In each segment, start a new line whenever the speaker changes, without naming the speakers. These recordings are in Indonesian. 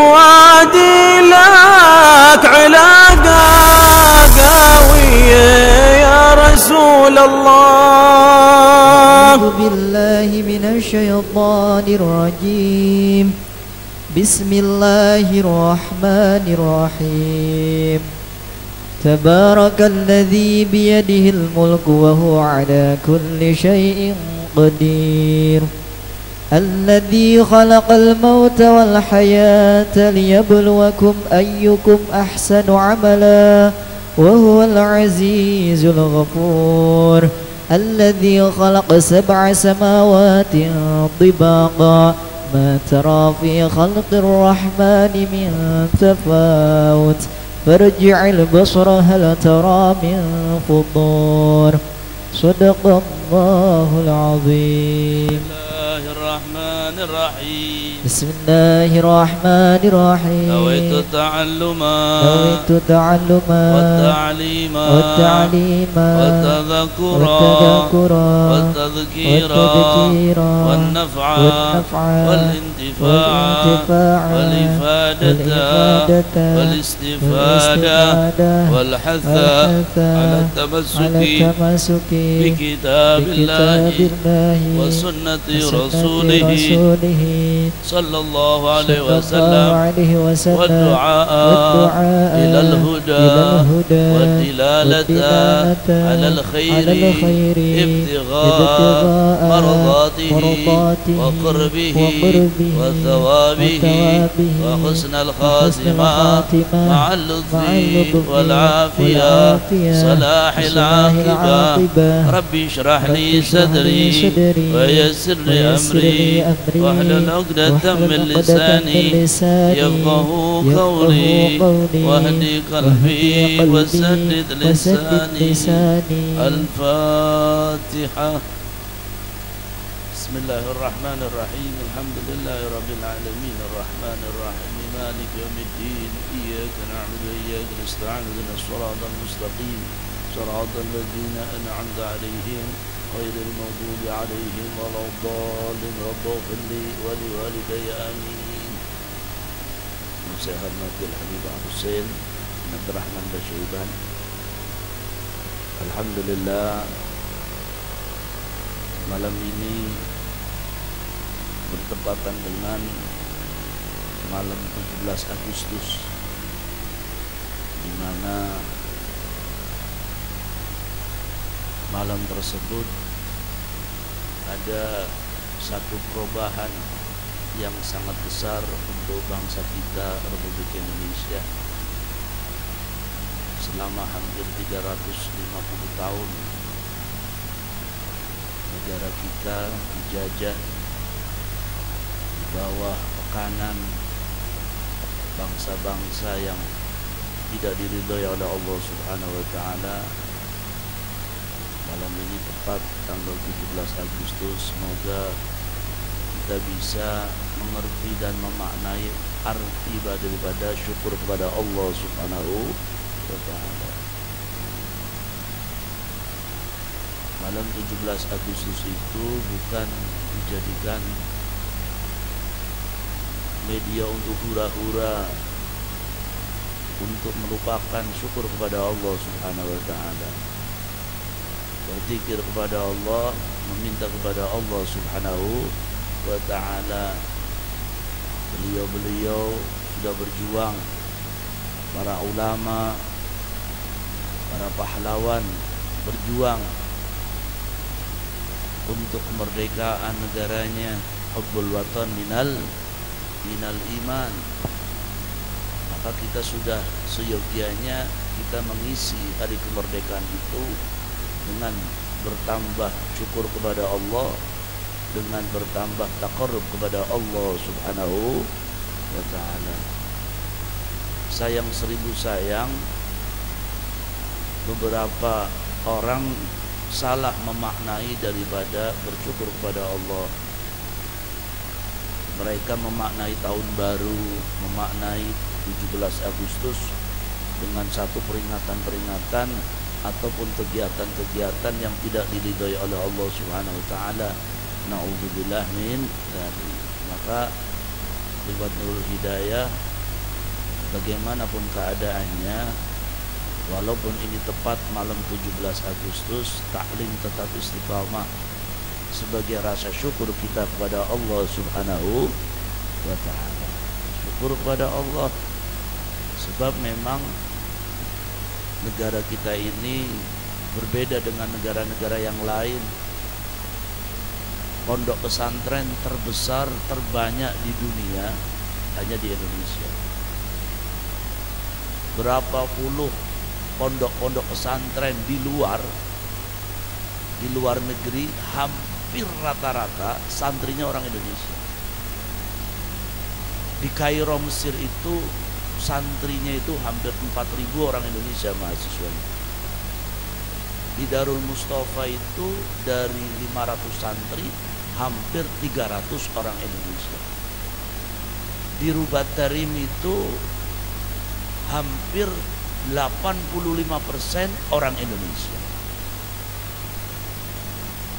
فؤادي لك علاقة قوية يا رسول الله.
أعوذ بالله من الشيطان الرجيم. بسم الله الرحمن الرحيم. تبارك الذي بيده الملك وهو على كل شيء قدير. الذي خلق الموت والحياة ليبلوكم أيكم أحسن عملا وهو العزيز الغفور. الذي خلق 7 سماوات طباقا ما ترى في خلق الرحمن من تفاوت فارجع البصر هل ترى من فطور. صدق الله العظيم.
الرحمن الرحيم.
بسم الله الرحمن الرحيم.
نويت تعلما والتعليما والتذكرا والتذكيرا والنفع والانتفاع والإفادة والاستفادة والحث على التمسك بكتاب الله وسنة رسوله صلى الله عليه وسلم والدعاء إلى الهدى والدلالة على الخير ابتغاء مرضاته وقربه وثوابه وحسن الخاتمة مع اللطف والعافية صلاح العاقبة. ربي اشرح لي صدري ويسر لي أمري واحلل عقدة من لساني يفقه قولي واهدي قلبي وسدد لساني. الفاتحة. بسم الله الرحمن الرحيم. الحمد لله رب العالمين الرحمن الرحيم مالك يوم الدين إياك نعبد وإياك نستعين اهدنا الصراط المستقيم صراط الذين أنعمت عليهم غير المغضوب عليهم ولا الضالين. رب اغفر لي ولوالدي آمين. Saya hormati Al-Habib Hussein Abdurrahman Basyaiban. Alhamdulillah, malam ini bertepatan dengan malam 17 Agustus, di mana malam tersebut ada satu perubahan yang sangat besar untuk bangsa kita Republik Indonesia. Selama hampir 350 tahun negara kita dijajah di bawah tekanan bangsa-bangsa yang tidak diridhoi oleh Allah Subhanahu wa taala. Malam ini tepat tanggal 17 Agustus, semoga kita bisa mengerti dan memaknai arti daripada syukur kepada Allah Subhanahu wa taala. Malam 17 Agustus itu bukan dijadikan media untuk hura-hura, untuk melupakan syukur kepada Allah Subhanahu wa taala. Berzikir kepada Allah, meminta kepada Allah Subhanahu wa ta'ala. Beliau-beliau sudah berjuang, para ulama, para pahlawan berjuang untuk kemerdekaan negaranya. Hubbul watan minal iman. Maka kita sudah seyogianya kita mengisi hari kemerdekaan itu dengan bertambah syukur kepada Allah, dengan bertambah taqarrub kepada Allah Subhanahu wa ta'ala. Sayang seribu sayang, beberapa orang salah memaknai daripada bersyukur kepada Allah. Mereka memaknai tahun baru, memaknai 17 Agustus dengan satu peringatan-peringatan ataupun kegiatan-kegiatan yang tidak diridhoi oleh Allah Subhanahu wa taala. Na'udzubillah min dzalik. Maka lewat Nurul Hidayah bagaimanapun keadaannya, walaupun ini tepat malam 17 Agustus, taklim tetap istiqamah sebagai rasa syukur kita kepada Allah Subhanahu wa ta'ala. Syukur kepada Allah, sebab memang negara kita ini berbeda dengan negara-negara yang lain. Pondok pesantren terbesar, terbanyak di dunia hanya di Indonesia. Berapa puluh pondok-pondok pesantren di luar negeri, hampir rata-rata santrinya orang Indonesia. Di Kairo, Mesir itu santrinya itu hampir 4.000 orang Indonesia mahasiswanya. Di Darul Mustafa itu dari 500 santri hampir 300 orang Indonesia. Di Rubat Tarim itu hampir 85% orang Indonesia.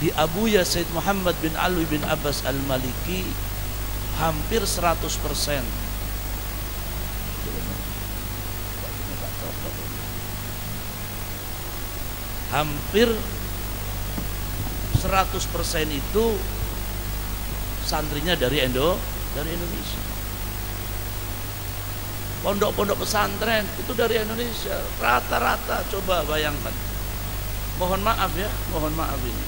Di Abuya Said Muhammad bin Alwi bin Abbas Al-Maliki hampir 100%. Hampir 100% itu santrinya dari Indonesia. Pondok-pondok pesantren itu dari Indonesia rata-rata. Coba bayangkan. Mohon maaf ya, mohon maaf ini.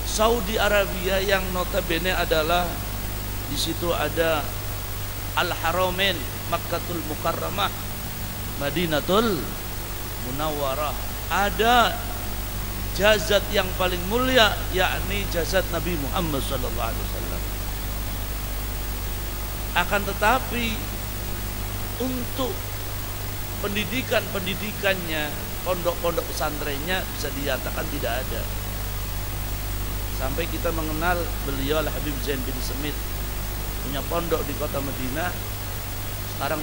Saudi Arabia yang notabene adalah di situ ada Al-Haramain, Makkatul Mukarramah, Madinatul Munawwarah. Ada jazat yang paling mulia, yakni jazat Nabi Muhammad SAW. Akan tetapi untuk pendidikannya, pondok-pondok pesantrennya bisa dikatakan tidak ada. Sampai kita mengenal beliau Al-Habib Zain bin Smith, punya pondok di kota Madinah, sekarang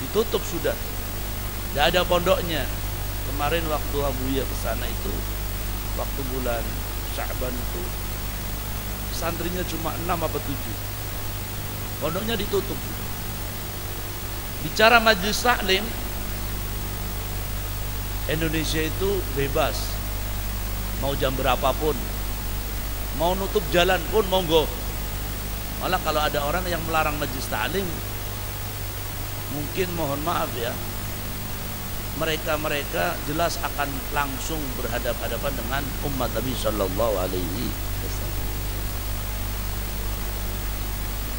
ditutup sudah, tidak ada pondoknya. Kemarin waktu Abuya ke sana itu, waktu bulan Sya'ban itu, santrinya cuma 6 apa 7, pondoknya ditutup. Bicara majelis taklim, Indonesia itu bebas, mau jam berapapun, mau nutup jalan pun monggo. Malah kalau ada orang yang melarang majelis taklim, mungkin mohon maaf ya, mereka jelas akan langsung berhadapan-hadapan dengan umat Nabi Sallallahu Alaihi Wasallam.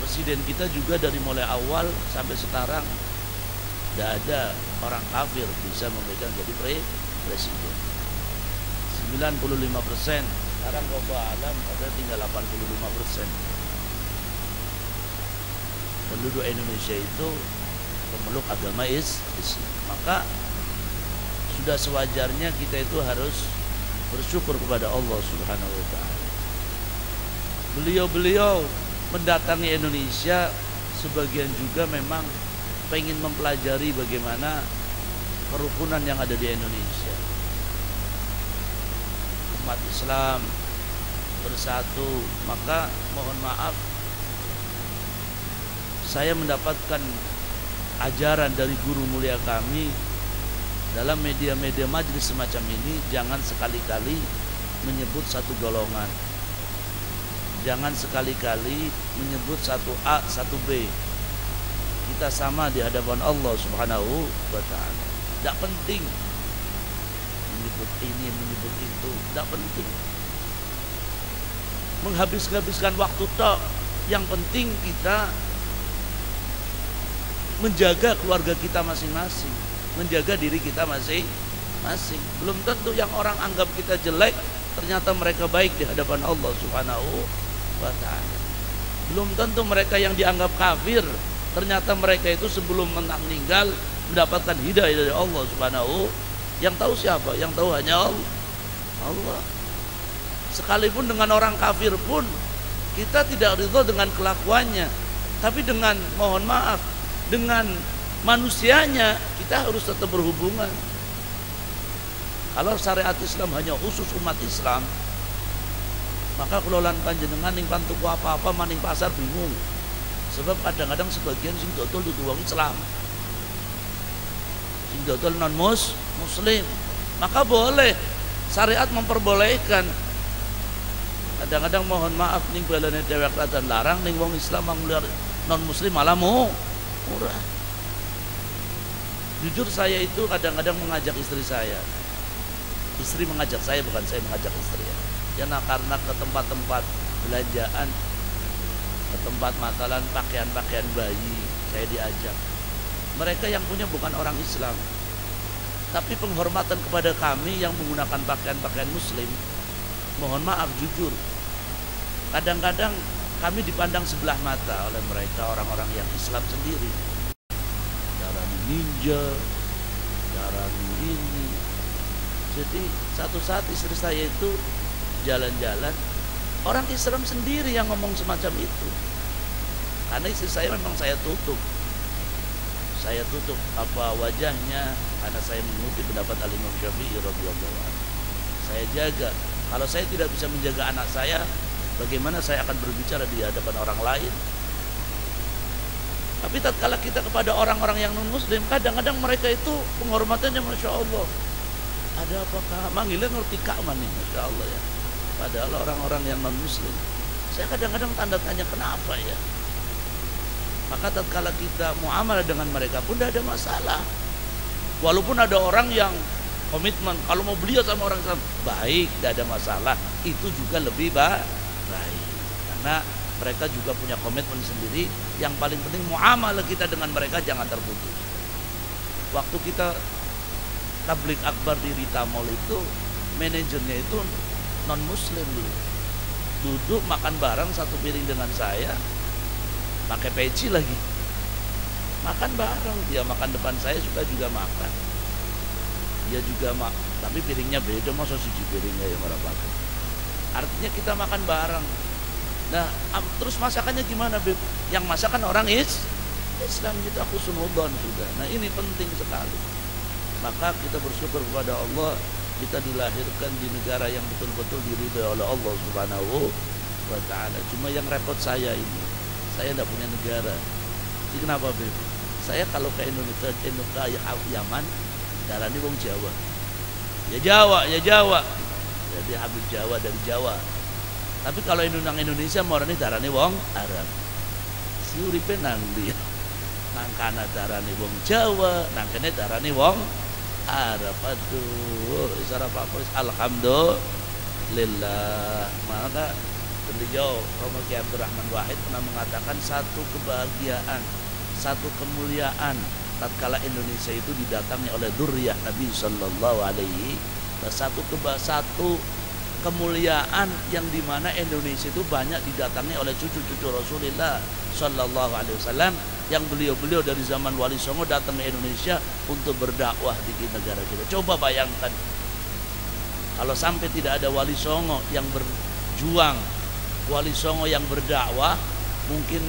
Presiden kita juga dari mulai awal sampai sekarang tidak ada orang kafir bisa memegang jadi presiden. 95%, sekarang Wallahu alam ada tinggal 85%. Penduduk Indonesia itu pemeluk agama Islam. Maka sudah sewajarnya kita itu harus bersyukur kepada Allah Subhanahu wa ta'ala. Beliau-beliau mendatangi Indonesia, sebagian juga memang pengen mempelajari bagaimana kerukunan yang ada di Indonesia. Umat Islam bersatu. Maka mohon maaf, saya mendapatkan ajaran dari guru mulia kami, dalam media-media majelis semacam ini jangan sekali-kali menyebut satu golongan, jangan sekali-kali menyebut satu A, satu B. Kita sama di hadapan Allah Subhanahu wa ta'ala. Tidak penting menyebut ini, menyebut itu, tidak penting. Menghabiskan waktu tok. Yang penting kita menjaga keluarga kita masing-masing, menjaga diri kita masing-masing. Belum tentu yang orang anggap kita jelek, ternyata mereka baik di hadapan Allah Subhanahu wa ta'ala. Belum tentu mereka yang dianggap kafir, ternyata mereka itu sebelum meninggal mendapatkan hidayah dari Allah Subhanahu. Yang tahu siapa? Yang tahu hanya Allah. Sekalipun dengan orang kafir pun kita tidak ridho dengan kelakuannya, tapi dengan, mohon maaf, dengan manusianya kita harus tetap berhubungan. Kalau syariat Islam hanya khusus umat Islam, maka kelolaan panjenengan ning pantuku apa-apa maning pasar bingung. Sebab kadang-kadang sebagian sing dodol dudu wong Islam, sing dodol non muslim, maka boleh, syariat memperbolehkan. Kadang-kadang mohon maaf ning balane dewek dan larang ning wong Islam non muslim malah murah. Jujur saya itu kadang-kadang mengajak istri saya. Istri mengajak saya, bukan saya mengajak istri ya. Ya karena ke tempat-tempat belanjaan, ke tempat matalan pakaian-pakaian bayi, saya diajak. Mereka yang punya bukan orang Islam, tapi penghormatan kepada kami yang menggunakan pakaian-pakaian muslim, mohon maaf jujur, kadang-kadang kami dipandang sebelah mata oleh mereka, orang-orang yang Islam sendiri. Darani ninja, darani ini. Jadi satu saat istri saya itu jalan-jalan, orang Islam sendiri yang ngomong semacam itu. Karena istri saya memang saya tutup apa wajahnya, karena saya mengikuti pendapat Al-Imam Syafi'i radhiyallahu anhu. Saya jaga. Kalau saya tidak bisa menjaga anak saya, bagaimana saya akan berbicara di hadapan orang lain? Tapi tatkala kita kepada orang-orang yang non muslim, kadang-kadang mereka itu penghormatannya masya Allah. Ada apakah manggilnya ngerti kak mani, masya Allah ya. Padahal orang-orang yang non muslim, saya kadang-kadang tanda tanya kenapa ya. Maka tatkala kita muamalah dengan mereka pun tidak ada masalah. Walaupun ada orang yang komitmen, kalau mau beliau sama orang Islam baik, tidak ada masalah, itu juga lebih baik. Karena mereka juga punya komitmen sendiri. Yang paling penting muamalah kita dengan mereka jangan terputus. Waktu kita tablik akbar di Rita Mall itu, manajernya itu non muslim dulu, duduk makan bareng satu piring dengan saya, pakai peci lagi, makan bareng, dia makan depan saya, juga makan, dia juga tapi piringnya beda, masa siji piringnya yang pakai. Artinya kita makan bareng. Nah, terus masakannya gimana, Beb? Yang masakan orang Islam, kita khusnudon sudah. Nah, ini penting sekali. Maka kita bersyukur kepada Allah, kita dilahirkan di negara yang betul-betul diridhai oleh Allah Subhanahu wa ta'ala. Cuma yang repot saya ini, saya tidak punya negara. Jadi kenapa, Beb? Saya kalau ke Indonesia, Yaman, darahnya wong Jawa. Ya Jawa. Jadi Habib Jawa dari Jawa. Tapi kalau Indonesia morane darahnya wong Arab. Si uripe nang dia. Nang kana darahnya wong Jawa, nang kene darahnya wong Arab. Aduh, isara Pak Polis. Alhamdulillah. Maka beliau Romo Kiai Abdurrahman Wahid pernah mengatakan satu kebahagiaan, satu kemuliaan tatkala Indonesia itu didatangi oleh dzurriyyah Nabi sallallahu alaihi wasallam. Satu kemuliaan yang dimana Indonesia itu banyak didatangi oleh cucu-cucu Rasulullah sallallahu alaihi wasallam, yang beliau-beliau dari zaman Wali Songo datang ke Indonesia untuk berdakwah di negara kita. Coba bayangkan kalau sampai tidak ada Wali Songo yang berjuang, Wali Songo yang berdakwah, mungkin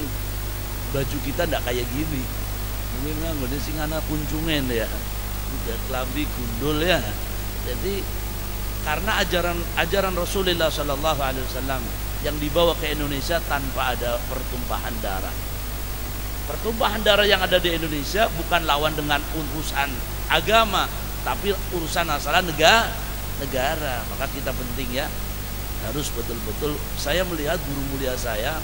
baju kita tidak kayak gini. Mungkin nggak sing ana kuncungen ya, udah kelambi gundul ya. Jadi karena ajaran Rasulullah Sallallahu Alaihi Wasallam yang dibawa ke Indonesia tanpa ada pertumpahan darah. Pertumpahan darah yang ada di Indonesia bukan lawan dengan urusan agama, tapi urusan masalah negara. Maka kita penting ya, harus betul-betul. Saya melihat guru mulia saya,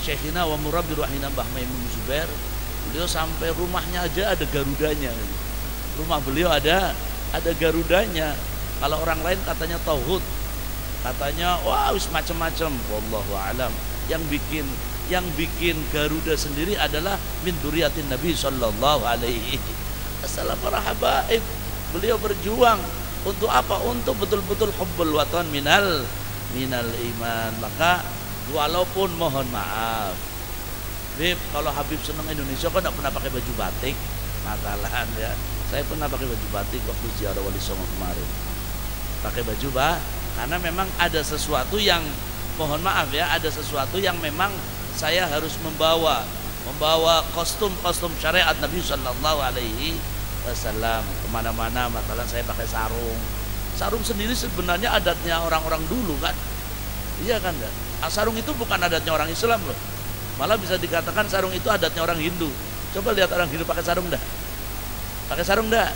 Syekhina wa Murabbi Rahina Mbah Maimun Zubair, beliau sampai rumahnya aja ada garudanya. Rumah beliau ada garudanya. Kalau orang lain katanya tauhid, katanya wah wis macam-macam, wallahu alam. Yang bikin Garuda sendiri adalah min dzurriyyatin Nabi sallallahu alaihi wasallam. Para habaib, beliau berjuang untuk apa? Untuk betul-betul hubbul watan minal iman. Maka walaupun mohon maaf, Bib, kalau Habib senang Indonesia kok enggak pernah pakai baju batik? Masalahan ya. Saya pernah pakai baju batik waktu ziarah Wali Songo kemarin. Pakai baju karena memang ada sesuatu yang mohon maaf ya, ada sesuatu yang memang saya harus membawa kostum syariat Nabi Sallallahu Alaihi Wasallam kemana-mana. Masalah saya pakai sarung sendiri sebenarnya adatnya orang-orang dulu kan, iya kan? Sarung itu bukan adatnya orang Islam loh. Malah bisa dikatakan sarung itu adatnya orang Hindu. Coba lihat orang Hindu pakai sarung dah. Pakai sarung dah.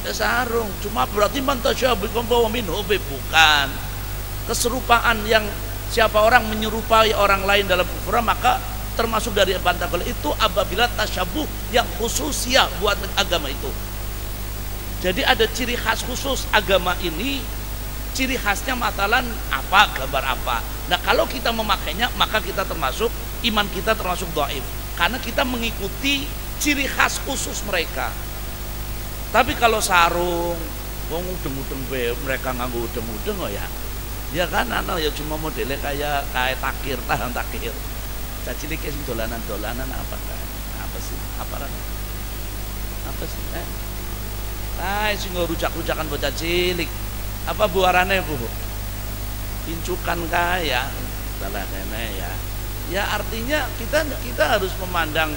Ya sarung. Cuma berarti mantasyabikum wa minhu bukan. Keserupaan yang siapa orang menyerupai orang lain dalam kufur maka termasuk dari bantakul itu apabila tasyabuh yang khusus ya buat agama itu. Jadi ada ciri khas khusus agama ini, ciri khasnya matalan apa, gambar apa. Nah kalau kita memakainya maka kita termasuk, iman kita termasuk dhaif karena kita mengikuti ciri khas khusus mereka. Tapi kalau sarung, wong udeng-udeng mereka nganggo udeng-udeng oh ya kan ya cuma modelnya kayak takir, tahan takir. Cacilik sing dolanan-dolanan apa sih? Apa sih? Sing rujak-rujakan bocah cilik. Apa buarannya Bu? Pincukan kaya. Salah nenek ya. Ya artinya kita harus memandang.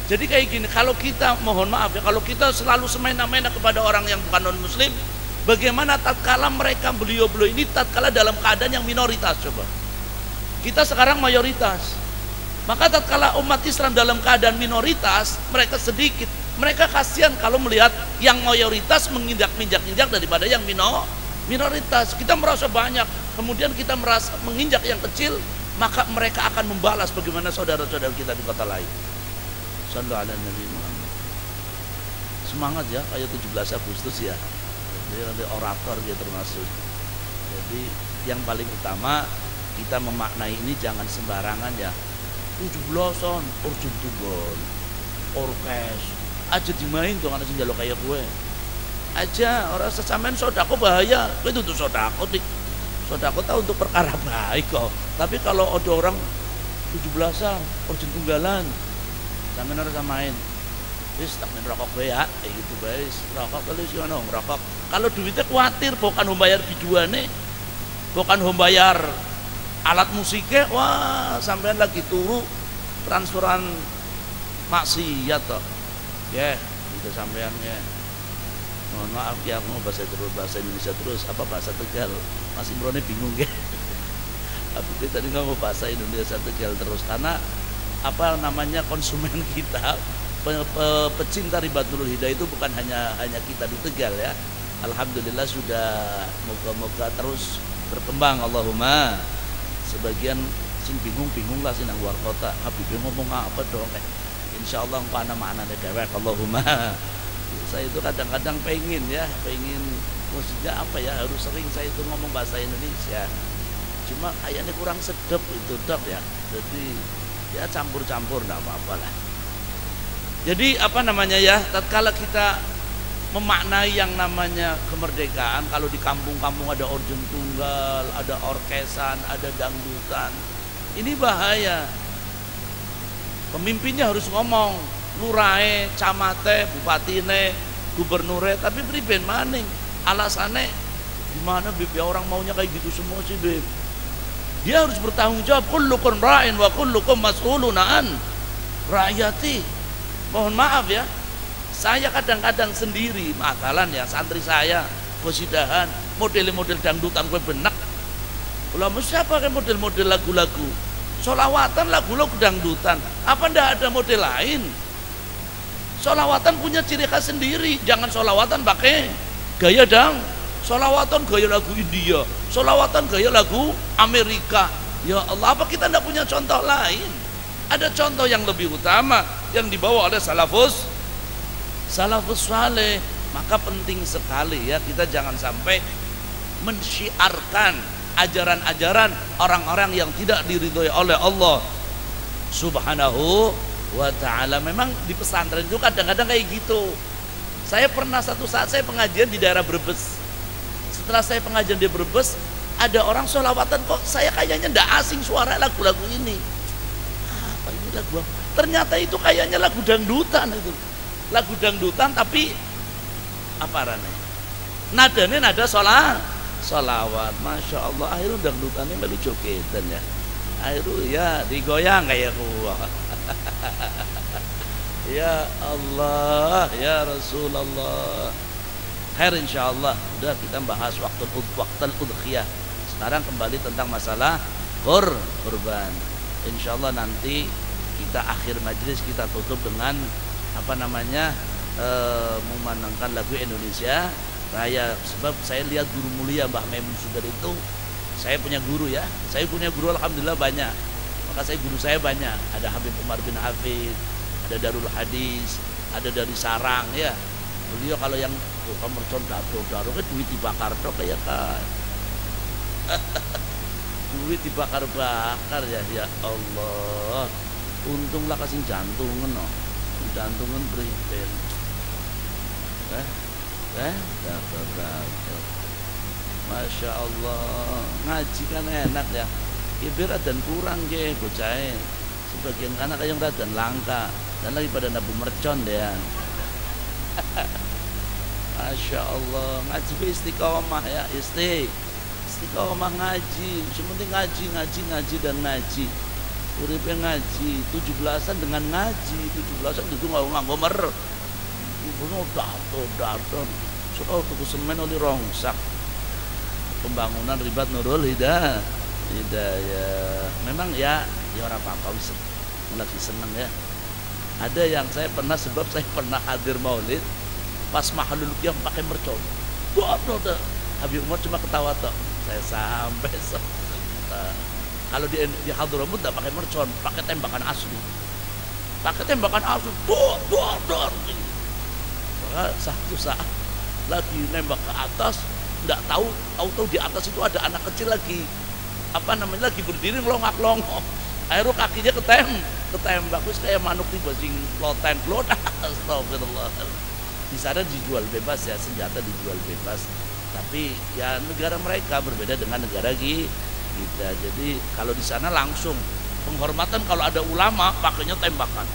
Jadi kayak gini, kalau kita mohon maaf ya, kalau kita selalu semena-mena kepada orang yang bukan non muslim, bagaimana tatkala mereka beliau ini tatkala dalam keadaan yang minoritas coba. Kita sekarang mayoritas. Maka tatkala umat Islam dalam keadaan minoritas, mereka sedikit. Mereka kasihan kalau melihat yang mayoritas menginjak-injak daripada yang minoritas. Kita merasa banyak, kemudian kita merasa menginjak yang kecil, maka mereka akan membalas bagaimana saudara-saudara kita di kota lain. Sallallahu alaihi Nabi Muhammad. Semangat ya, kayak 17 Agustus ya. Jadi orator dia termasuk. Jadi yang paling utama kita memaknai ini jangan sembarangan ya. 17-an urjun tunggal orkes aja dimain tuh anak senjalo kayak gue aja orang sesamen sodako bahaya itu tuh sodako tahu untuk perkara baik kok. Tapi kalau ada orang 17-an urjun tunggalan sampean harus samain wis tak main rokok gue ya kayak gitu guys rokok kalau sih ono rokok kalau duitnya khawatir bukan membayar bijuane bukan membayar alat musiknya, wah sampean lagi turu transferan maksiat toh. Ya, itu sampeannya. Mohon maaf ya, aku mau bahasa Indonesia terus, apa bahasa Tegal? Masih brone bingung ya. Aku tadi nggak mau bahasa Indonesia Tegal terus karena apa namanya konsumen kita, pecinta Ribatul Hidayah itu bukan hanya kita di Tegal ya. Alhamdulillah sudah moga-moga terus berkembang Allahumma. Sebagian sing bingung lah sih nang luar kota. Habib ngomong apa dong? Insya Allah engkau mana dewek Allahumma. Saya itu kadang-kadang pengen maksudnya apa ya harus sering saya itu ngomong bahasa Indonesia. Cuma kayaknya kurang sedap itu dok ya. Jadi ya campur-campur enggak apa-apa lah. Jadi apa namanya ya? Tatkala kita memaknai yang namanya kemerdekaan, kalau di kampung-kampung ada organ tunggal, ada orkesan, ada dangdutan, ini bahaya. Pemimpinnya harus ngomong, lurahe, camate, bupatine, gubernure, tapi priben maning alasannya gimana Bib ya orang maunya kayak gitu semua sih Bib. Dia harus bertanggung jawab, kullukum ra'in wa kullukum mas'ulun an ra'yati. Mohon maaf ya, saya kadang-kadang sendiri makalan ya santri saya kosidahan model-model dangdutan gue benak ulama siapa kan model-model lagu-lagu solawatan lagu-lagu dangdutan apa ndak ada model lain. Solawatan punya ciri khas sendiri, jangan solawatan pakai gaya solawatan gaya lagu India, solawatan gaya lagu Amerika. Ya Allah, apa kita ndak punya contoh lain? Ada contoh yang lebih utama yang dibawa oleh salafus saleh. Maka penting sekali ya kita jangan sampai mensyiarkan ajaran-ajaran orang-orang yang tidak diridhoi oleh Allah Subhanahu wa ta'ala. Memang di pesantren itu kadang-kadang kayak gitu. Saya pernah satu saat saya pengajian di daerah Brebes. Setelah saya pengajian di Brebes, ada orang sholawatan kok saya kayaknya ndak asing suara lagu-lagu ini. Apa ini lagu? Ternyata itu kayaknya lagu dangdutan itu. Lagu dangdutan tapi apa rane? Nadanya nada sholawat. Masya Allah, akhirnya dangdutannya melu jogetan ya. Akhirnya ya digoyang kayak gua. Ya Allah, ya Rasulullah. Khair insyaallah. Udah kita bahas waktu udhiyah. Sekarang kembali tentang masalah kurban. Insyaallah nanti kita akhir majelis kita tutup dengan memandangkan lagu Indonesia Raya. Sebab saya lihat guru mulia Mbah Maimun Sudar itu, saya punya guru ya, saya punya guru alhamdulillah banyak. Maka guru saya banyak, ada Habib Umar bin Hafid, ada Darul Hadis, ada dari Sarang ya. Beliau kalau yang mercon daro kan duit dibakar tok ya kan. Duit dibakar-bakar ya Allah. Untunglah kasih jantungan no. Jantungan beritin. Masya Allah, ngaji kan enak ya. Ibir dan kurang je bocah. Sebagian anak yang dan langka dan lagi pada nabu mercon deh. Masya Allah, ngaji istiqomah ya, istiqomah ngaji. Sepenting ngaji dan ngaji. Uripnya ngaji, 17-an dengan ngaji, 17-an itu nggak nganggo mer. Ibunya daton. Soal tuku semen oleh rongsak. Pembangunan ribat Nurul Hidayah. Memang ya orang apa-apa lagi seneng ya. Ada yang saya pernah hadir maulid pas mahalul yang pakai mercon. Habib Umar cuma ketawa toh. Saya sampai kalau di Hadramut tidak pakai mercon, pakai tembakan asli. Dor. Maka satu saat lagi nembak ke atas, tidak tahu di atas itu ada anak kecil lagi lagi berdiri ngelongak-longok. Akhirnya kakinya ketembak terus kayak manuk tiba sing loteng klot. Astagfirullah. Di sana dijual bebas ya, senjata dijual bebas. Tapi ya negara mereka berbeda dengan negara kita. Jadi kalau di sana langsung penghormatan, kalau ada ulama pakainya tembakan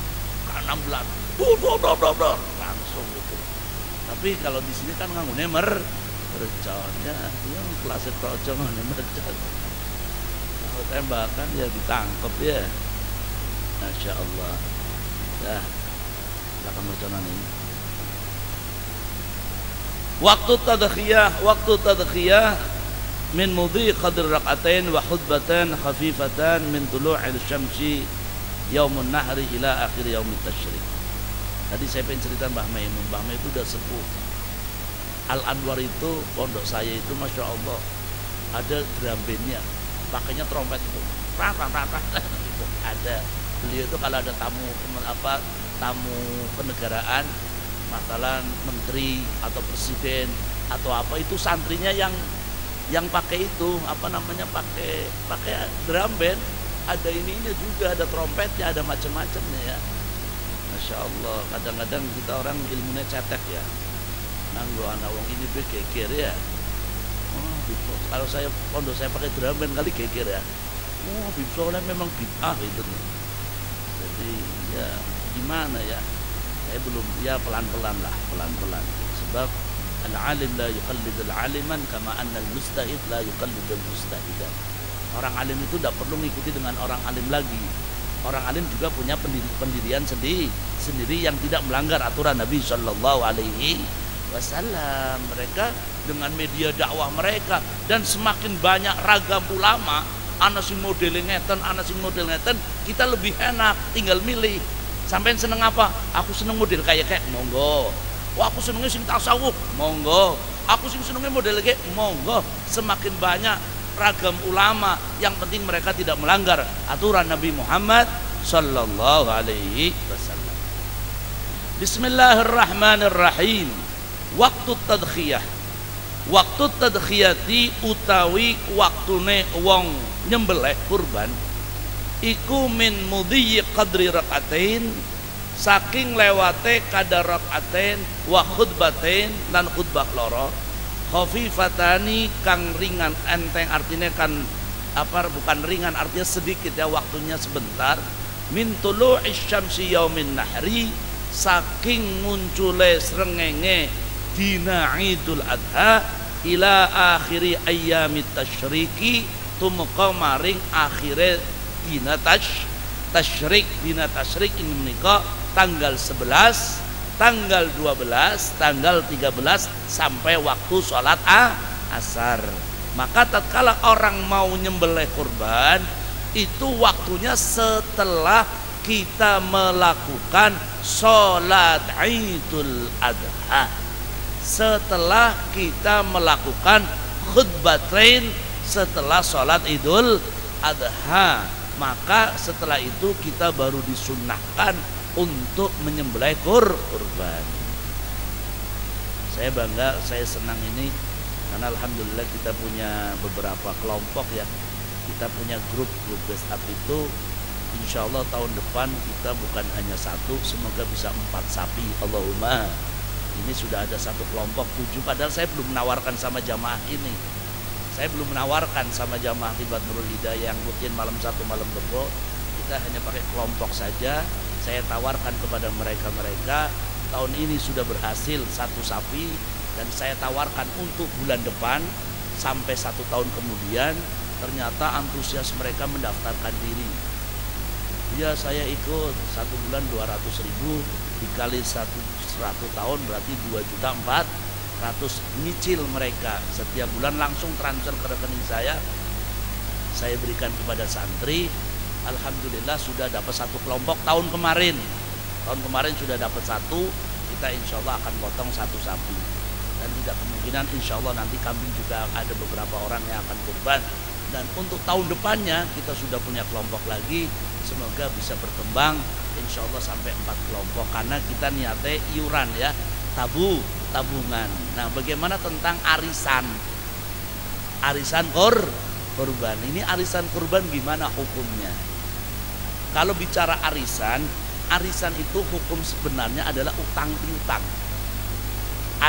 kanan belakang. Langsung gitu. Tapi kalau di sini kan ngangune mercon ya, yang kelasnya projo ngangune mercon. Kalau tembakan ya ditangkap ya. Masya Allah. Ya, belakang merconan ini. Waktu tadkhiyah min mudhi qadr rak'atain wa khutbatan khafifatan min tulu'il syamsi yaumun nahri ila akhir yaumit tasyrik. Tadi saya pengen cerita Mbah Maimun itu udah sepuh. Al Anwar itu pondok saya itu Masya Allah ada drum bandnya, pakainya trompet itu gitu. Ada beliau itu kalau ada tamu kenegaraan, masalah menteri atau presiden atau apa, itu santrinya yang pakai itu pakai drum band, ada ininya juga, ada trompetnya, ada macam-macamnya ya. Masya Allah, kadang-kadang kita orang ilmunya cetek ya, nanggo anak wong ini geger ya. Kalau pondok saya pakai drum band kali geger ya. Soalnya memang bid'ah itu nih. Jadi ya gimana ya, saya belum, ya pelan-pelan. Sebab al-alim la yuqallidul aliman kama annal mustahid la yuqallidul mustahidan. Orang alim itu tidak perlu mengikuti dengan orang alim lagi. Orang alim juga punya pendirian sendiri yang tidak melanggar aturan Nabi Shallallahu Alaihi Wasallam. Mereka dengan media dakwah mereka, dan semakin banyak ragam ulama, ana sing model ngeten, kita lebih enak tinggal milih. Sampai seneng apa? Aku seneng model kayak monggo. Aku senengnya sing tasawuf, monggo. Aku sing senengnya model kayak monggo. Semakin banyak ragam ulama, yang penting mereka tidak melanggar aturan Nabi Muhammad sallallahu alaihi wasallam. Bismillahirrahmanirrahim. Waktu tadkhiyati utawi waktune wong nyembelih kurban iku min mudhi qadri rak'atain, saking lewate kadar rak'atain wa khutbatain lan khutbah loro, khafifatani kang ringan enteng, artinya kan bukan ringan, artinya sedikit ya, waktunya sebentar. Min tulu'i syamsi yaumin nahri, saking muncule srengenge dina Idul Adha ila akhiri ayyamit tasyriki, tumeka maring akhire dina tasyrik. Dina tasyrik ini menika tanggal 11, tanggal 12, tanggal 13 sampai waktu sholat asar. Maka tatkala orang mau nyembelih kurban, itu waktunya setelah kita melakukan sholat Idul Adha. Setelah kita melakukan khutbatain setelah sholat Idul Adha, maka setelah itu kita baru disunnahkan untuk menyembelih kurban. Saya bangga, saya senang ini karena alhamdulillah kita punya beberapa kelompok ya. Kita punya grup WhatsApp itu. Insya Allah tahun depan kita bukan hanya satu, semoga bisa 4 sapi. Allahumma. Ini sudah ada satu kelompok 7, padahal saya belum menawarkan sama jamaah ini. Saya belum menawarkan sama jamaah Khibat Nurul Hidayah yang rutin malam 1 malam Rebo. Kita hanya pakai kelompok saja. Saya tawarkan kepada mereka tahun ini sudah berhasil 1 sapi, dan saya tawarkan untuk bulan depan sampai 1 tahun kemudian. Ternyata antusias mereka mendaftarkan diri. Ya, saya ikut 1 bulan 200.000 dikali 100 tahun berarti 2.400.000. Nyicil mereka setiap bulan, langsung transfer ke rekening saya berikan kepada santri. Alhamdulillah sudah dapat 1 kelompok tahun kemarin sudah dapat 1. Kita insya Allah akan potong 1 sapi, dan tidak kemungkinan insya Allah nanti kambing juga ada beberapa orang yang akan kurban. Dan untuk tahun depannya kita sudah punya kelompok lagi, semoga bisa berkembang insya Allah sampai 4 kelompok, karena kita niatnya iuran ya, tabungan. Nah, bagaimana tentang arisan kurban? Ini arisan kurban gimana hukumnya? Kalau bicara arisan itu hukum sebenarnya adalah utang piutang.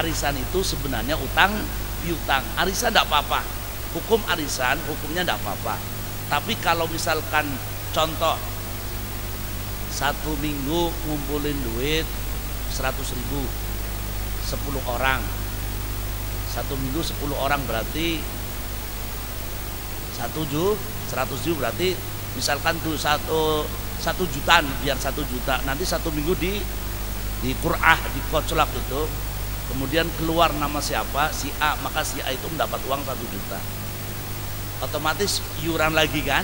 Arisan itu sebenarnya utang piutang. Arisan tidak apa-apa. Hukum arisan hukumnya tidak apa-apa. Tapi kalau misalkan contoh 1 minggu ngumpulin duit 100.000 10 orang, 1 minggu 10 orang berarti 100.000 berarti misalkan tuh 1 jutaan, biar 1 juta, nanti 1 minggu di Qur'ah, di koclak itu, kemudian keluar nama siapa, si A, maka si A itu mendapat uang 1 juta. Otomatis iuran lagi kan,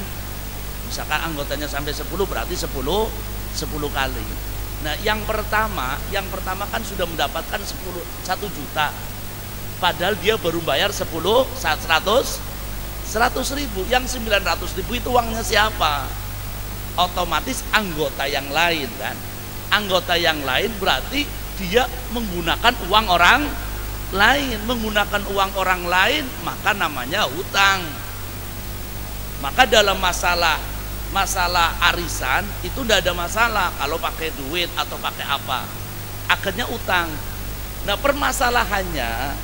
misalkan anggotanya sampai 10 berarti 10 kali. Nah, yang pertama kan sudah mendapatkan 1 juta, padahal dia baru bayar 100.000. Yang 900.000 itu uangnya siapa? Otomatis anggota yang lain kan. Anggota yang lain berarti dia menggunakan uang orang lain. Menggunakan uang orang lain maka namanya hutang. Maka dalam masalah arisan itu tidak ada masalah kalau pakai duit atau pakai apa, akhirnya utang. Nah, permasalahannya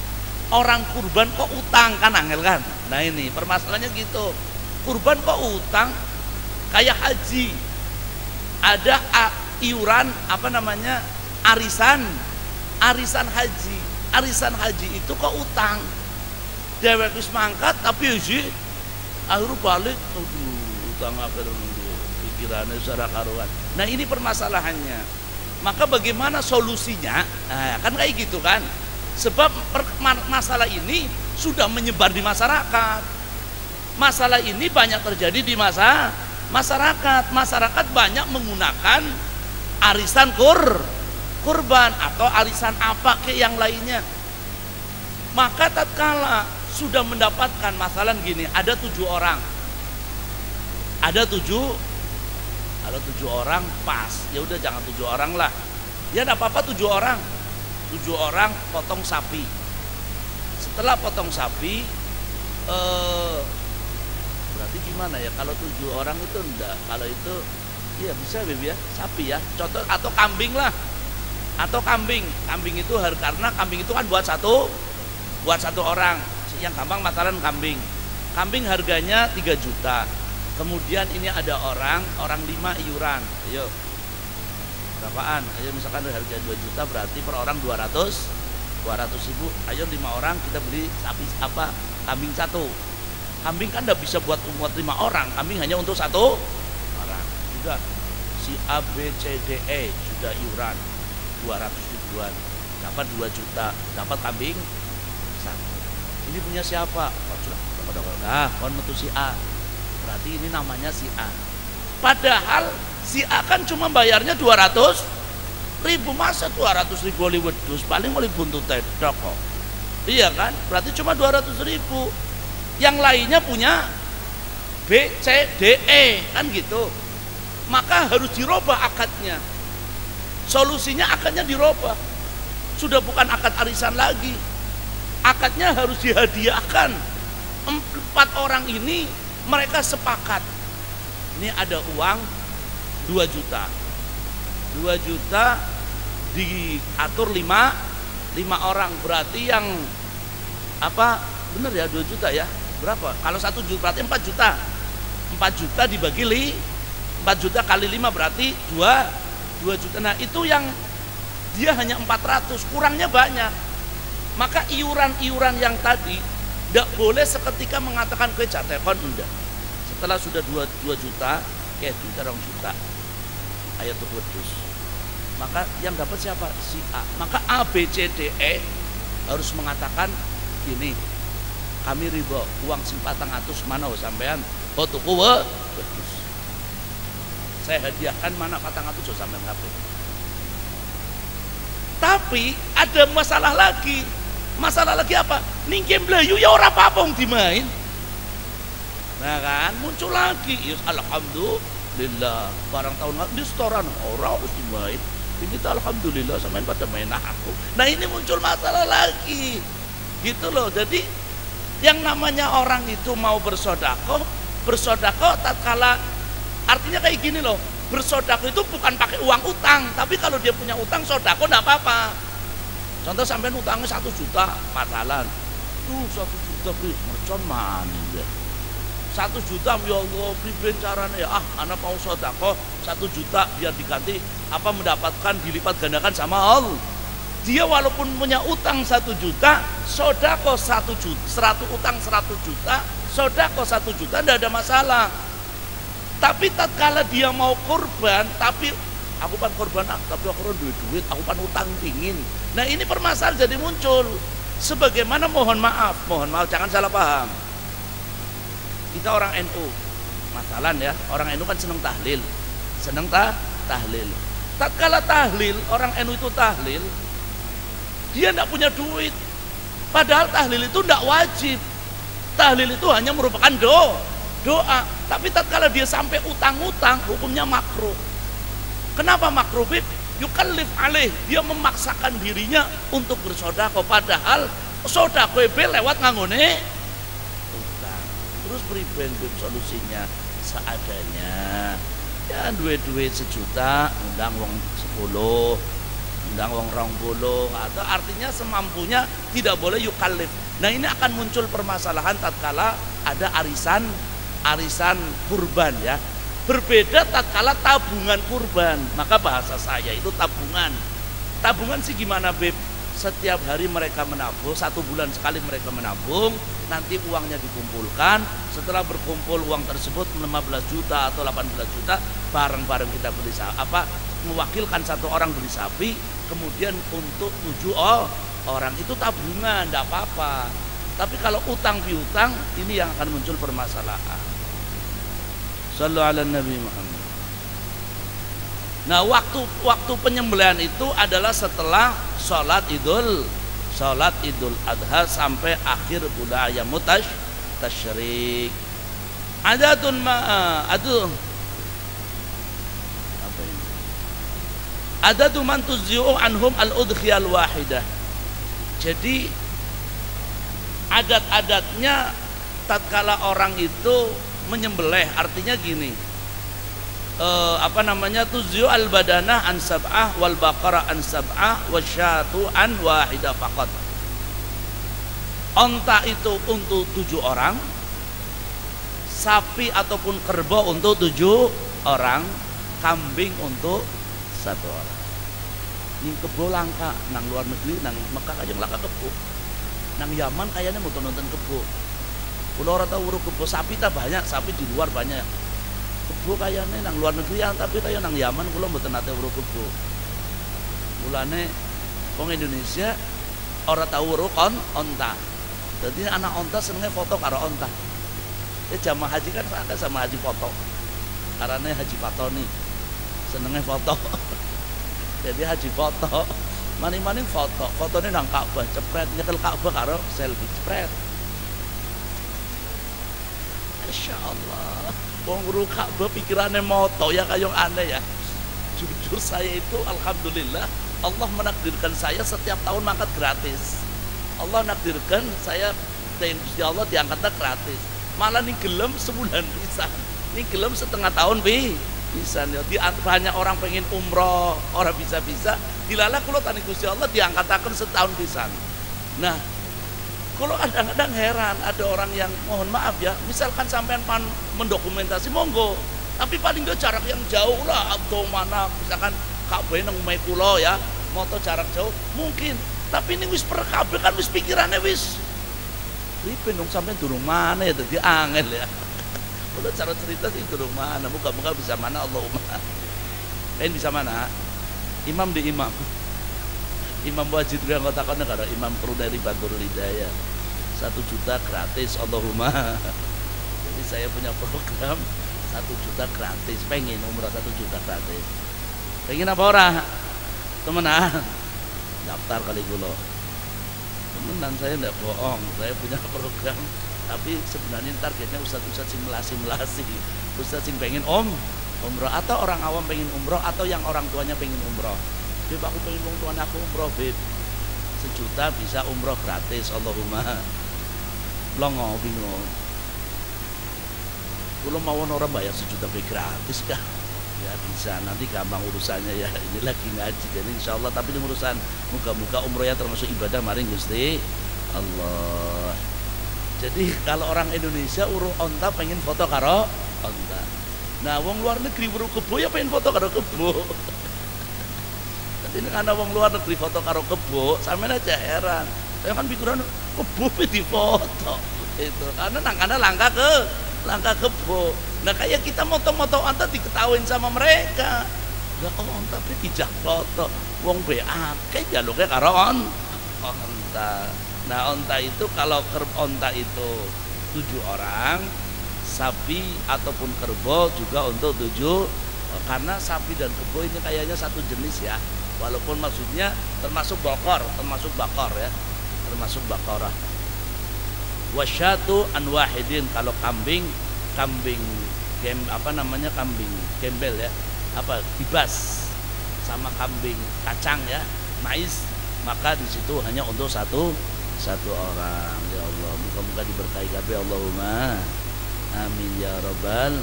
orang kurban kok utang, kan angel kan. Nah, ini permasalahannya gitu, kurban kok utang. Kayak haji ada iuran arisan haji itu kok utang. Dewek wis mangkat tapi haji akhirnya balik utang apa pikirannya secara karuan. Nah, ini permasalahannya. Maka bagaimana solusinya? Nah, kan kayak gitu kan. Sebab masalah ini sudah menyebar di masyarakat. Masalah ini banyak terjadi di masyarakat banyak menggunakan arisan kurban atau arisan apa ke yang lainnya. Maka tatkala sudah mendapatkan masalah gini, ada 7 orang, ada 7 orang pas, ya udah jangan 7 orang lah, ya enggak apa-apa 7 orang potong sapi. Setelah potong sapi berarti gimana ya kalau 7 orang itu enggak, kalau itu iya bisa Bibi ya, sapi ya contoh, atau kambing lah, atau kambing itu karena kambing itu kan buat satu orang. Yang gampang masalah kambing harganya 3 juta. Kemudian ini ada orang 5 iuran, ayo berapaan, ayo misalkan harga 2 juta berarti per orang 200.000. Ayo 5 orang kita beli sapi kambing 1. Kambing kan tidak bisa buat 5 orang, kambing hanya untuk 1 orang. Juga si A, B, C, D, E sudah iuran 200.000-an, dapat 2 juta, dapat kambing 1. Ini punya siapa? Nah, kon metu si A. Berarti ini namanya si A. Padahal Si A kan cuma bayarnya 200 ribu, masa 200 ribu oleh wedus, paling oleh buntut tedok kok. Iya kan, berarti cuma 200 ribu. Yang lainnya punya B, C, D, E, kan gitu. Maka harus dirubah akadnya. Solusinya akadnya dirubah. Sudah bukan akad arisan lagi. Akadnya harus dihadiahkan. 4 orang ini mereka sepakat. Ini ada uang 2 juta. 2 juta diatur 5 orang, berarti yang apa bener ya 2 juta ya, berapa kalau 1 juta berarti 4 juta 4 juta dibagi 4 juta kali 5 berarti 2 juta. Nah itu yang dia hanya 400, kurangnya banyak. Maka iuran-iuran yang tadi tidak boleh seketika mengatakan ke catekon, enggak. Setelah sudah 2 juta kayak juta 2 juta ayat wedus, maka yang dapat siapa? Si A. Maka A, B, C, D, E harus mengatakan gini, kami ridho uang 400 mana sampean tuku wedus, saya hadiahkan mana 400 sampean kabeh. Tapi ada masalah lagi. Masalah lagi apa? Ningkem blayu ya ora apa-apa dimain. Nah kan muncul lagi, ya alhamdulillah barang tahun lalu di setoran orang harus dimain. Ini kita alhamdulillah samain pada main aku. Nah ini muncul masalah lagi, gitu loh. Jadi yang namanya orang itu mau bersodakoh tatkala artinya kayak gini loh. Bersodakoh itu bukan pakai uang utang, tapi kalau dia punya utang sodakoh enggak apa-apa. Contoh sampean utangnya 1 juta masalah. Tuh 1 juta beli mercon maning ya. 1 juta ya Allah priben caranya ya, anak mau sodakoh 1 juta biar diganti apa mendapatkan dilipat gandakan sama Allah. Dia walaupun punya utang 1 juta, sodakoh 1 juta, utang 100 juta, sodakoh 1 juta tidak ada masalah. Tapi tatkala dia mau kurban, tapi aku pan kurban tapi aku ora duit, aku pan utang pingin. Nah ini permasalahan jadi muncul. Sebagaimana mohon maaf jangan salah paham. Kita orang NU, masalah ya, orang NU kan seneng tahlil, tahlil. Tatkala tahlil, orang NU itu tahlil, dia tidak punya duit. Padahal tahlil itu tidak wajib. Tahlil itu hanya merupakan doa. Tapi tatkala dia sampai utang-utang, hukumnya makruh. Kenapa makruh? Yukallif alaih, dia memaksakan dirinya untuk bersedekah, padahal sedekah lewat nganggone utang. Terus priben solusinya seadanya. Ya duit-duit 1 juta, undang wong 10, undang wong 20, atau artinya semampunya, tidak boleh yukallif. Nah ini akan muncul permasalahan tatkala ada arisan kurban ya. Berbeda tatkala tabungan kurban, maka bahasa saya itu tabungan. Tabungan sih gimana Beb? Setiap hari mereka menabung, 1 bulan sekali mereka menabung, nanti uangnya dikumpulkan. Setelah berkumpul uang tersebut 15 juta atau 18 juta, bareng-bareng kita beli mewakilkan 1 orang beli sapi, kemudian untuk 7 orang itu tabungan, tidak apa-apa. Tapi kalau utang piutang, ini yang akan muncul permasalahan. Sallu ala Nabi Muhammad. Nah waktu penyembelihan itu adalah setelah sholat idul adha sampai akhir bulan ayam tasyrik. Adatun adatu man tuzzi'u anhum al-udhiyal wahidah. Jadi adat-adatnya tatkala orang itu menyembelih, artinya gini, tuzzi'u al-badanah an sab'ah wal baqara an sab'ah wasyatu an wahidah faqat. Onta itu untuk 7 orang, sapi ataupun kerbau untuk 7 orang, kambing untuk 1 orang. Ini kebo langka nang luar negeri, nang Mekah aja langka kebo, nang Yaman kayaknya mau nonton kebo. Pulau ora tau urut kebo, sapi tak banyak, sapi di luar banyak. Kebo kayaknya nang luar negeri, tapi kayak nang Yaman pulau mboten nate urut kebo. Mulane wong Indonesia ora tau urut onta. Jadi anak onta senengnya foto karo onta. Jamaah haji kan sama haji foto. Karena haji patoni. senengnya foto. Jadi haji foto, maning-maning foto, fotonya nang Ka'bah, cepret nyekel Ka'bah karo selfie cepret. Masya Allah, wong guru Ka'bah pikirannya moto ya kayong aneh ya. Jujur saya itu alhamdulillah Allah menakdirkan saya setiap tahun mangkat gratis. Allah nakdirkan saya dan Gusti Allah diangkatnya gratis. Malah nih gelem sebulan bisa, nih gelem setengah tahun bisa ya. Banyak orang pengen umroh, orang bisa-bisa dilala kalau tani Gusti Allah diangkatakan setahun pisan. Nah, kalau kadang-kadang heran ada orang yang mohon maaf ya, misalkan sampean mendokumentasi monggo, tapi paling gak jarak yang jauh lah atau mana, misalkan Ka'bah nang omahe kula ya, moto jarak jauh mungkin, tapi ini wis kabeh kan wis pikirannya wis ripen dong sampean durung mana ya dadi angel ya. Kalau cara cerita sih durung mana, muka-muka bisa mana Allahumma. Bisa mana? Imam di imam. Imam wajib yang kotakan negara imam perlu dari Badrul Hidayah. 1 juta gratis Allahumma. Jadi saya punya program 1 juta gratis. Pengen umrah 1 juta gratis. Pengen apa orang? Temenan. Daftar kali kula. Temenan saya enggak bohong. Saya punya program. Tapi sebenarnya targetnya ustaz-ustaz sing melasi-melasi, ustaz sing pengen umroh atau orang awam pengen umroh atau yang orang tuanya pengen umroh. Beb aku pengen wong tuane aku umroh, Beb. 1 juta bisa umroh gratis Allahumma. Longo bingung. Kalau mau orang bayar 1 juta gratis kah? Ya bisa, nanti gampang urusannya ya. Ini lagi ngaji jadi insyaallah, tapi ini urusan muka-muka umrohnya termasuk ibadah maring Gusti Allah. Jadi kalau orang Indonesia urung onta pengen foto karo onta. Nah, wong luar negeri urung kebo ya pengen foto karo kebo. Jadi ana wong luar negeri foto karo kebo, sampean aja heran. Saya kan pikiran kebo di foto. Itu karena langka kebo. Nah, kayak kita moto-moto onta diketawain sama mereka. Lah onta pe dijak foto. Wong be akeh jaluke karo onta. Nah, onta itu kalau onta itu 7 orang, sapi ataupun kerbau juga untuk 7, karena sapi dan kerbau ini kayaknya satu jenis ya, walaupun maksudnya termasuk bakar ya, termasuk bakarah. Wasyatu an wahidin, kalau kambing kambing gembel ya, kibas sama kambing kacang ya, mais, maka di situ hanya untuk satu orang. Ya Allah, muka-muka diberkahi kabeh Allahumma amin ya rabbal.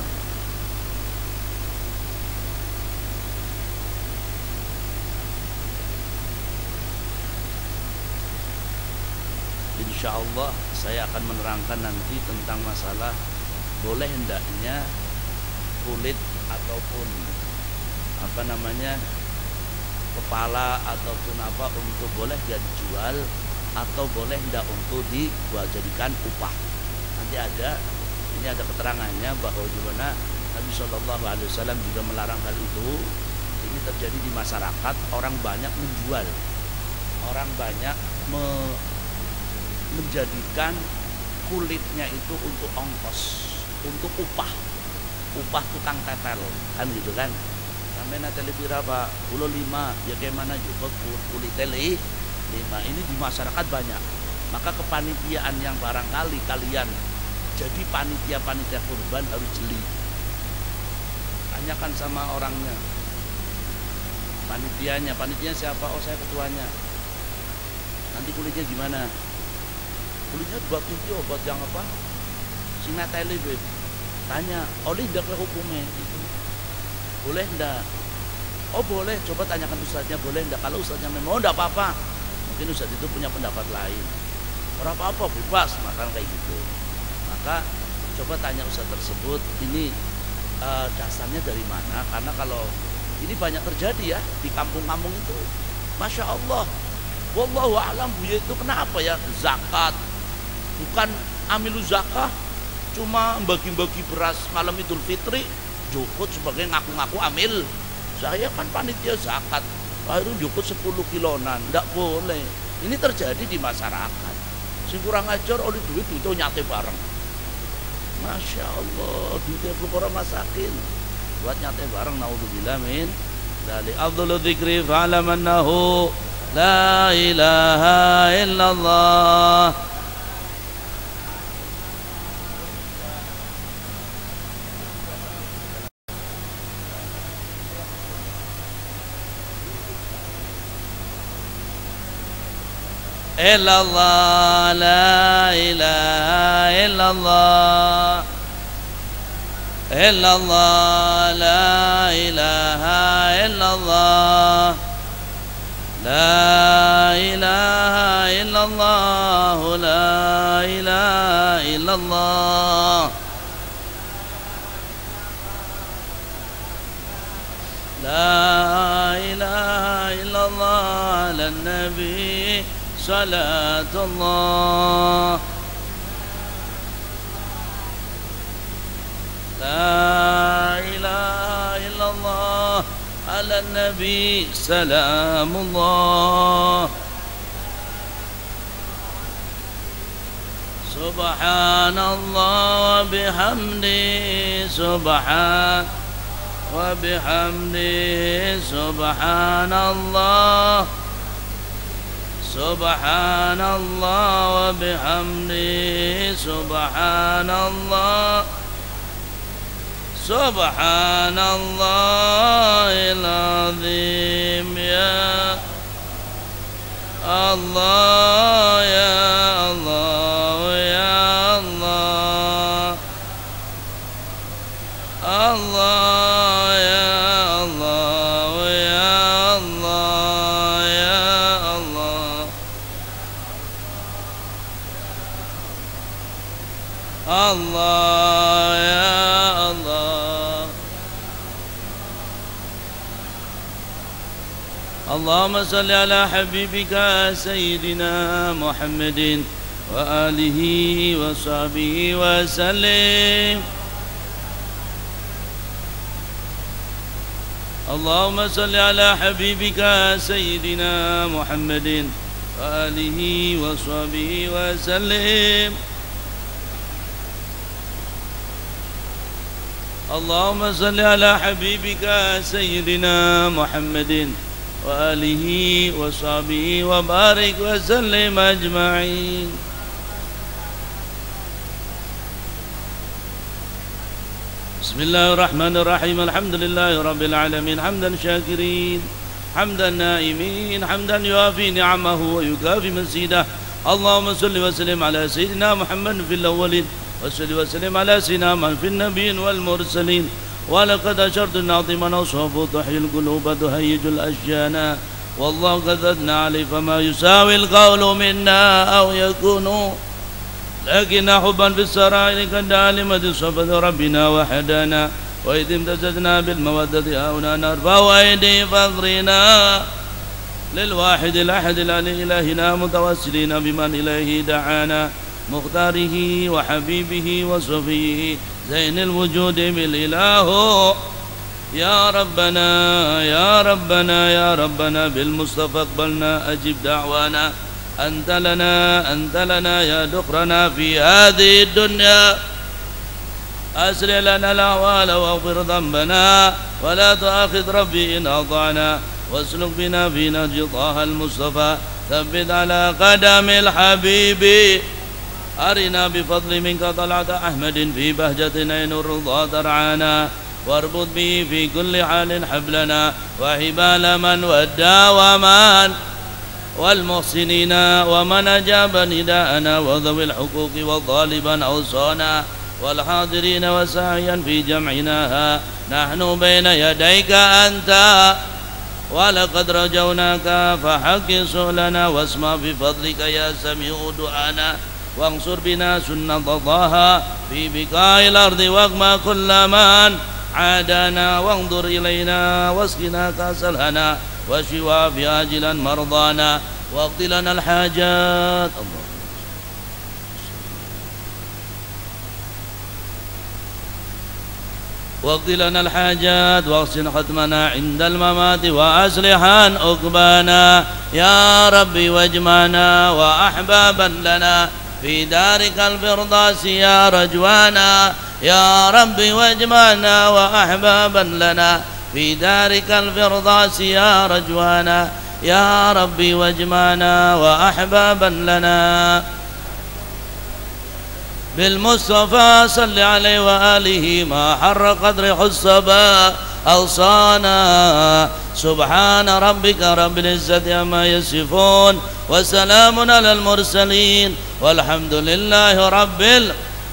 Insya Allah saya akan menerangkan nanti tentang masalah boleh hendaknya kulit ataupun kepala ataupun untuk boleh dia dijual atau boleh tidak untuk dijadikan upah. Nanti ini ada keterangannya bahwa di mana Nabi Shallallahu Alaihi Wasallam juga melarang hal itu. Ini terjadi di masyarakat, orang banyak menjual, orang banyak menjadikan kulitnya itu untuk ongkos, untuk upah tukang tetel kan gitu kan. Sampai tele berapa? 5 ya gimana juga kulit tele 5 ini di masyarakat banyak. Maka kepanitiaan yang barangkali kalian jadi panitia kurban harus jeli. Tanyakan sama orangnya, panitianya siapa? Oh, saya ketuanya. Nanti kulitnya gimana? Kulitnya buat video, buat yang apa? Sing nateli, Beb. Tanya, oleh ndak hukumnya itu? Boleh ndak? Oh boleh, coba tanyakan ustaznya boleh ndak. Kalau ustaznya memang ndak apa-apa, mungkin ustaz itu punya pendapat lain. Orang apa-apa bebas makan kayak gitu. Maka coba tanya ustaz tersebut, ini dasarnya dari mana? Karena kalau ini banyak terjadi ya di kampung-kampung itu, masya Allah, wallahu a'lam, buya itu kenapa ya zakat bukan amilu zakah, cuma bagi-bagi beras malam Idul Fitri, jukut sebagai ngaku-ngaku amil. Saya kan panitia zakat, akhirnya jukut 10 kilonan, ndak boleh. Ini terjadi di masyarakat. Sing kurang ajar oleh duit itu nyate bareng. Masya Allah, duitnya orang masakin. buat nyate bareng naudzubillah min dzalik. Afdhalul dzikri fa'lam annahu la ilaha illallah. Illallah, la ilaha illallah. Illallah, la ilaha illallah. La ilaha illallah, la ilaha illallah. La ilaha illallah, ala nabi salatullah. La ilaha illallah, ala nabi salamullah. Subhanallah wa bihamdi, wa bihamdi, subhanallah. Subhanallah wa bihamdi, subhanallah. Subhanallahil azim, ya Allah, ya Allah, ya Allah. Allah, ya Allah, ya Allah, ya Allah. Allah, ya Allah. Allahumma salli ala habibika sayyidina Muhammadin wa alihi wa sahbihi wa sallim. Allahumma salli ala habibika sayyidina Muhammadin wa alihi wa sahbihi wa sallim. Allahumma salli ala habibika sayyidina Muhammadin wa alihi wa sahbihi wa barik wa sallim ajma'in. Bismillahirrahmanirrahim. Alhamdulillahi rabbil alamin. Hamdan syakirin, hamdan naimin, hamdan yuafi ni'amahu wa yukafi mazidah. Allahumma salli wa sallim ala sayyidina Muhammad fil awwalin wa salli wa sallim ala sayyidina Muhammad fil nabiyyin wal mursalin. Wa laqad ashartu an-'azima nawsafu tuhyil quluba tuhayyijul ashjana. Wallahu qadadna alayhi fama yusawi al-qawlu minna aw yakunu لكن حبا في السرائر قد علمت صفة ربنا وحدانا وإذ امتزجنا بالمودة هاونا نرفع أيدي فضرنا للواحد الأحد الإلهنا متوسلين بمن إليه دعانا مختاره وحبيبه وصفيه زين الوجود بالإله. يا ربنا يا ربنا يا ربنا بالمصطفى اقبلنا أجب دعوانا. أنت لنا يا دقرنا في هذه الدنيا. أسرع لنا الأهوال واغفر ذنبنا ولا تؤاخذ ربي إن أطعنا. واسلك بنا في نهج طه المصطفى ثبت على قدم الحبيب. أرنا بفضل منك طلعت أحمد في بهجة عين الرضا ترعانا. واربط به في كل حال حبلنا وحبال من ودى ومن والمحسنين ومن أجاب نداءنا وذوي الحقوق والظالبا أوصانا والحاضرين وساعيا في جمعناها. نحن بين يديك أنت ولقد رجوناك فحق سؤلنا واسمع بفضلك يا سميع دعانا. وانصر بنا سنة طه في بقاع الأرض واغمى كل من عادانا. وانظر إلينا واسقنا كأس الهنا وشفاء في آجلا مرضانا. واقض لنا الحاجات. الله واقض لنا الحاجات واحسن ختمنا عند الممات وأصلحا عقبانا. يا ربي واجمعنا وأحبابا لنا في دارك الفردوس يا رجوانا. يا ربي واجمعنا وأحبابا لنا في دارك الفردوس يا رجوانا يا ربي واجمعنا وأحبابا لنا بالمصطفى صل عليه وآله ما حر قدر حسبا أوصانا سبحان ربك رب العزة عما يصفون وسلام على المرسلين والحمد لله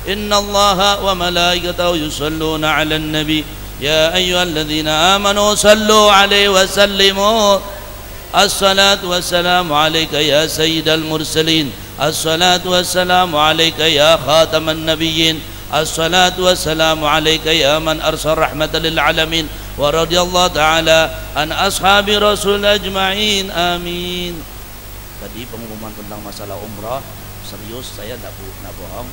إن الله وملائكته يصلون على النبي يا أيها الذين آمنوا صلوا عليه وسلموا الصلاة والسلام عليك يا سيد المرسلين الصلاة والسلام عليك يا خاتم النبيين الصلاة والسلام عليك يا من أرسل رحمة للعالمين ورضي الله تعالى عن أصحاب رسول أجمعين آمين. Tadi pengumuman tentang masalah umrah serius, saya tidak bohong,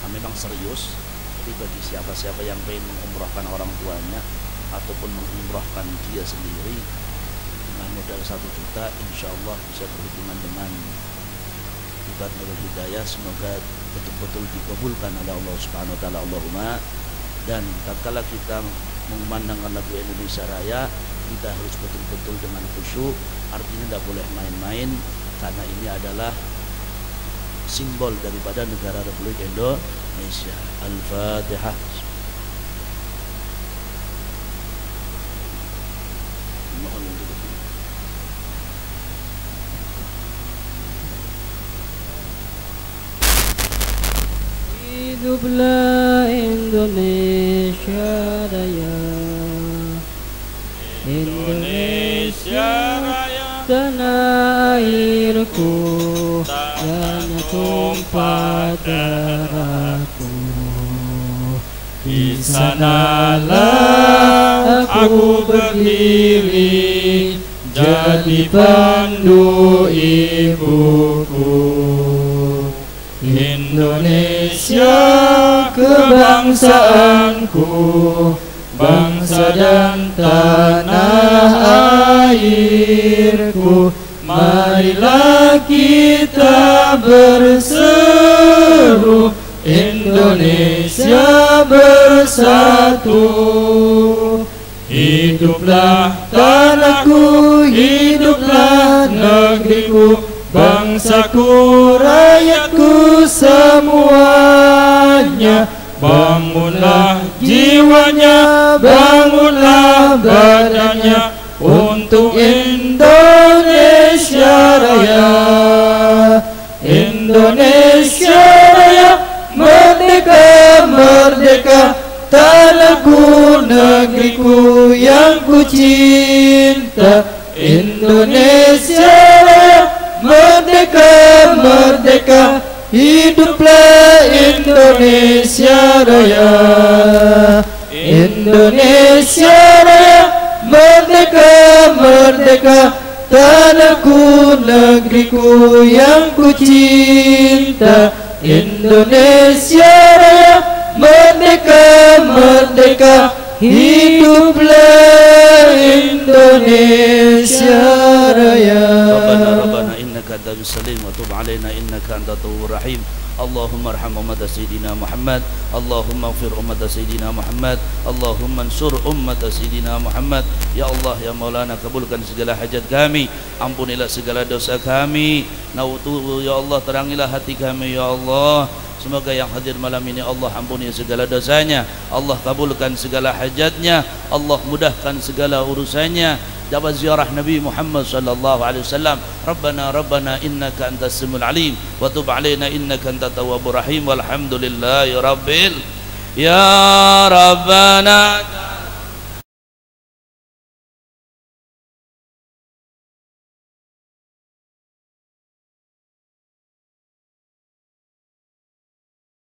memang serius. Jadi bagi siapa-siapa yang ingin mengumrahkan orang tuanya ataupun mengumrahkan dia sendiri dengan modal 1 juta, insya Allah bisa berhubungan dengan Ibadah Nurul Hidayah. Semoga betul-betul dikabulkan oleh Allah Subhanahu wa taala, Allahumma. Dan tatkala kita mengumandangkan lagu Indonesia Raya, kita harus betul-betul dengan khusyuk, artinya tidak boleh main-main, karena ini adalah simbol daripada negara Republik Indonesia. Al-Fatihah. Mohon untuk
hiduplah Indonesia Raya, Indonesia Raya, tanah airku yang tumpah darahku. Di sanalah aku berdiri, jadi pandu ibuku. Indonesia kebangsaanku, bangsa dan tanah airku. Marilah kita berseru, Indonesia bersatu. Hiduplah tanahku, hiduplah negeriku, bangsaku, rakyatku semuanya. Bangunlah jiwanya, bangunlah badannya untuk Indonesia Raya. Indonesia Raya, merdeka, merdeka, tanahku, negeriku yang ku cinta. Indonesia Raya, merdeka, merdeka, hiduplah Indonesia Raya. Indonesia Raya, merdeka, merdeka, tanahku, negeriku yang ku cinta. Indonesia Raya, merdeka, merdeka, hiduplah Indonesia Raya.
Rabbana innaka antas salim wa tub alaina innaka antat tawwabur rahim. Allahumma arham ummat Sayyidina Muhammad, Allahumma ighfir ummat Sayyidina Muhammad, Allahumma ansur ummat Sayyidina Muhammad. Ya Allah, ya Maulana, kabulkan segala hajat kami, ampunilah segala dosa kami. Nawtu ya Allah, terangilah hati kami ya Allah. Semoga yang hadir malam ini Allah ampuni segala dosanya, Allah kabulkan segala hajatnya, Allah mudahkan segala urusannya. Dapat ziarah Nabi Muhammad sallallahu alaihi wasallam. Rabbana innaka antas samiul alim wa tub alaina innaka antat tawwabur rahim. Walhamdulillahi rabbil ya Rabbana.